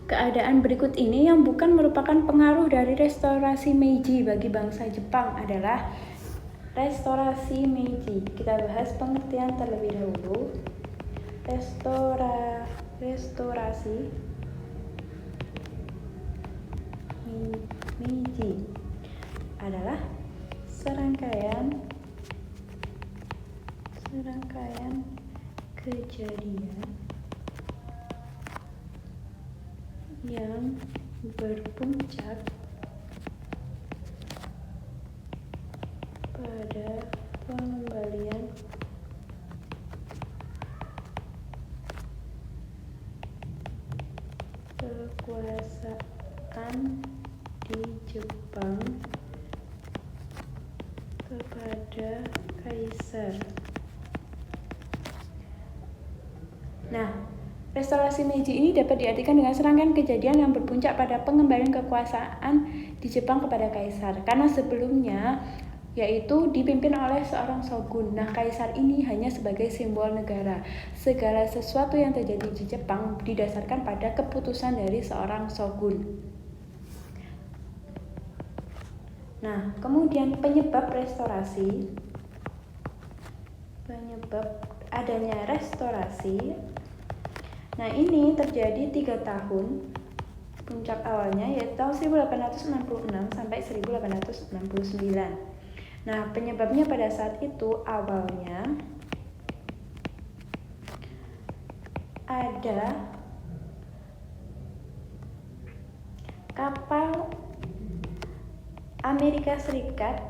Keadaan berikut ini yang bukan merupakan pengaruh dari restorasi Meiji bagi bangsa Jepang adalah restorasi Meiji. Kita bahas pengertian terlebih dahulu. Restorasi Meiji adalah serangkaian kejadian yang berpuncak pada pengembalian kekuasaan di Jepang kepada kaisar. Nah, restorasi Meiji ini dapat diartikan dengan serangkaian kejadian yang berpuncak pada pengembalian kekuasaan di Jepang kepada kaisar. Karena sebelumnya yaitu dipimpin oleh seorang shogun. Nah, kaisar ini hanya sebagai simbol negara. Segala sesuatu yang terjadi di Jepang didasarkan pada keputusan dari seorang shogun. Nah, kemudian penyebab adanya restorasi. Nah, ini terjadi 3 tahun. Puncak awalnya yaitu tahun 1866 sampai 1869. Nah, penyebabnya pada saat itu awalnya ada kapal Amerika Serikat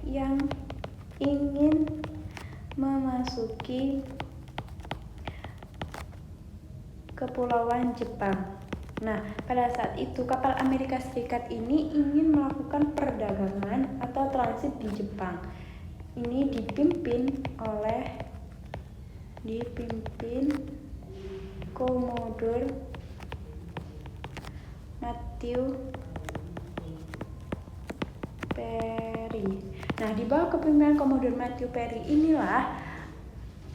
yang ingin memasuki kepulauan Jepang. Nah, pada saat itu kapal Amerika Serikat ini ingin melakukan perdagangan atau transit di Jepang. Ini dipimpin Commodore Matthew Perry. Nah, di bawah kepemimpinan Commodore Matthew Perry inilah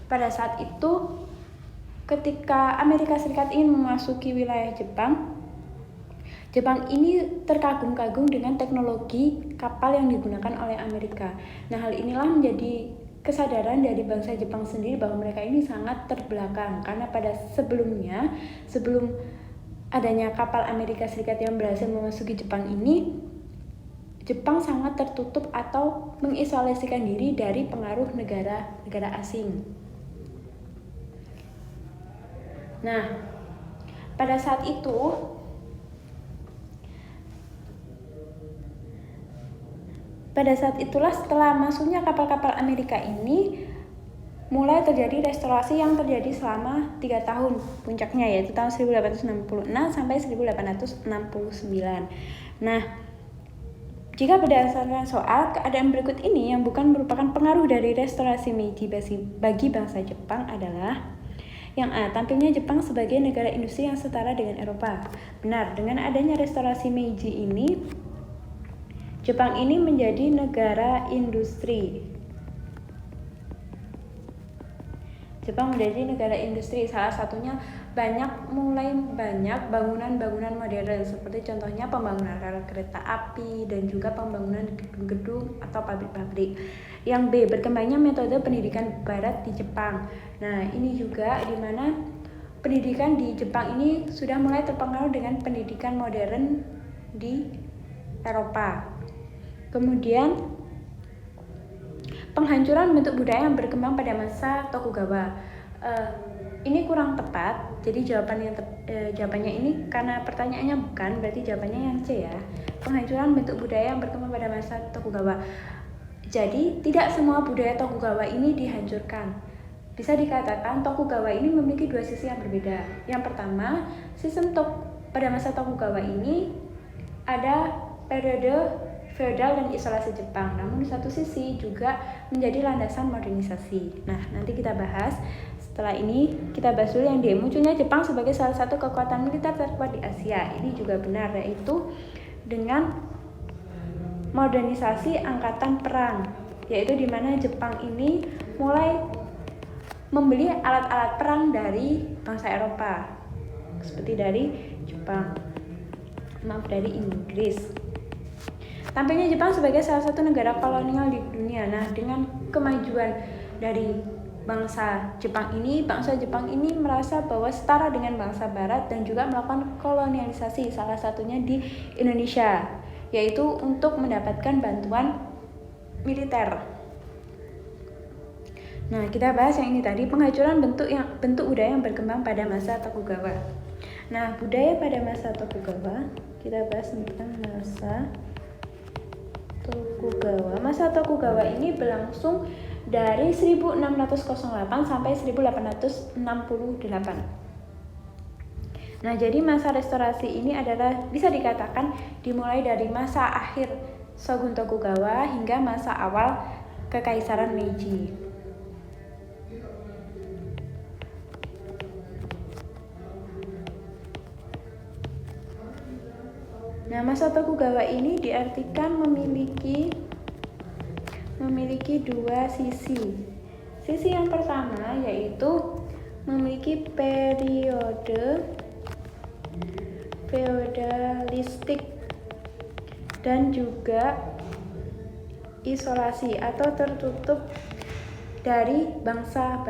pada saat itu ketika Amerika Serikat ingin memasuki wilayah Jepang ini terkagum-kagum dengan teknologi kapal yang digunakan oleh Amerika. Nah, hal inilah menjadi kesadaran dari bangsa Jepang sendiri bahwa mereka ini sangat terbelakang karena pada sebelum adanya kapal Amerika Serikat yang berhasil memasuki Jepang ini, Jepang sangat tertutup atau mengisolasikan diri dari pengaruh negara asing. Nah, pada saat itulah setelah masuknya kapal-kapal Amerika ini mulai terjadi restorasi yang terjadi selama 3 tahun puncaknya yaitu tahun 1866 sampai 1869. Nah, jika berdasarkan soal, keadaan berikut ini yang bukan merupakan pengaruh dari restorasi Meiji bagi bangsa Jepang adalah yang A. Tampilnya Jepang sebagai negara industri yang setara dengan Eropa. Benar, dengan adanya restorasi Meiji ini, Jepang ini menjadi negara industri. Salah satunya mulai banyak bangunan-bangunan modern seperti contohnya pembangunan rel kereta api dan juga pembangunan gedung-gedung atau pabrik-pabrik. Yang B. Berkembangnya metode pendidikan barat di Jepang. Nah, ini juga di mana pendidikan di Jepang ini sudah mulai terpengaruh dengan pendidikan modern di Eropa. Kemudian penghancuran bentuk budaya yang berkembang pada masa Tokugawa. Ini kurang tepat. Jadi jawabannya ini karena pertanyaannya bukan, berarti jawabannya yang C ya. Penghancuran bentuk budaya yang berkembang pada masa Tokugawa. Jadi tidak semua budaya Tokugawa ini dihancurkan. Bisa dikatakan Tokugawa ini memiliki 2 sisi yang berbeda. Yang pertama, sistem pada masa Tokugawa ini ada periode feodal dan isolasi Jepang, namun di satu sisi juga menjadi landasan modernisasi. Nah, nanti kita bahas. Setelah ini kita bahas dulu yang D. Munculnya Jepang sebagai salah satu kekuatan militer terkuat di Asia. Ini juga benar, yaitu dengan modernisasi angkatan perang, yaitu di mana Jepang ini mulai membeli alat-alat perang dari bangsa Eropa seperti dari Jepang. dari Inggris. Tampilnya Jepang sebagai salah satu negara kolonial di dunia. Nah, dengan kemajuan dari bangsa Jepang ini merasa bahwa setara dengan bangsa Barat dan juga melakukan kolonialisasi, salah satunya di Indonesia, yaitu untuk mendapatkan bantuan militer. Nah, kita bahas yang ini tadi, penghancuran bentuk budaya yang berkembang pada masa Tokugawa. Nah, budaya pada masa Tokugawa, kita bahas tentang masa Tokugawa. Masa Tokugawa ini berlangsung dari 1608 sampai 1868. Nah, jadi masa restorasi ini adalah bisa dikatakan dimulai dari masa akhir Shogun Tokugawa hingga masa awal Kekaisaran Meiji. Nah, masa Tokugawa ini diartikan memiliki dua sisi. Sisi yang pertama yaitu memiliki periode feodalistik dan juga isolasi atau tertutup dari bangsa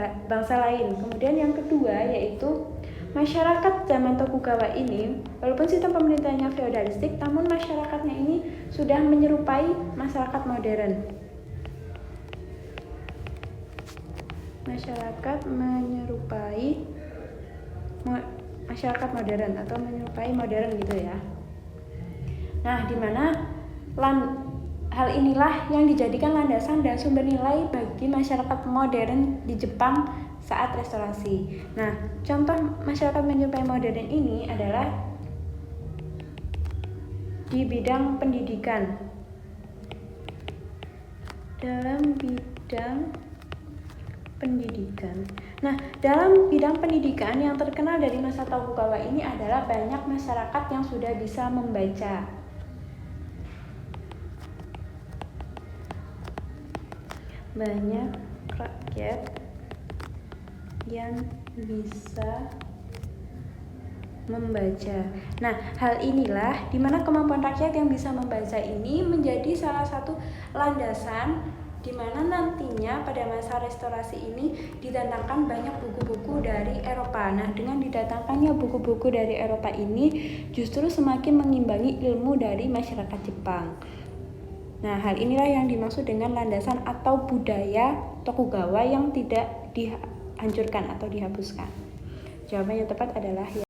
lain. Kemudian yang kedua yaitu masyarakat zaman Tokugawa ini, walaupun sistem pemerintahnya feodalistik, namun masyarakatnya ini sudah menyerupai masyarakat modern. Masyarakat modern atau menyerupai modern gitu ya. Nah, di mana hal inilah yang dijadikan landasan dan sumber nilai bagi masyarakat modern di Jepang saat restorasi. Nah, contoh masyarakat menyerupai modern ini adalah di bidang pendidikan. Nah, dalam bidang pendidikan yang terkenal dari masa Tokugawa ini adalah banyak masyarakat yang sudah bisa membaca. Banyak rakyat yang bisa membaca. Nah, hal inilah di mana kemampuan rakyat yang bisa membaca ini menjadi salah satu landasan di mana nantinya pada masa restorasi ini didatangkan banyak buku-buku dari Eropa. Nah, dengan didatangkannya buku-buku dari Eropa ini justru semakin mengimbangi ilmu dari masyarakat Jepang. Nah, hal inilah yang dimaksud dengan landasan atau budaya Tokugawa yang tidak dihancurkan atau dihapuskan. Jawaban yang tepat adalah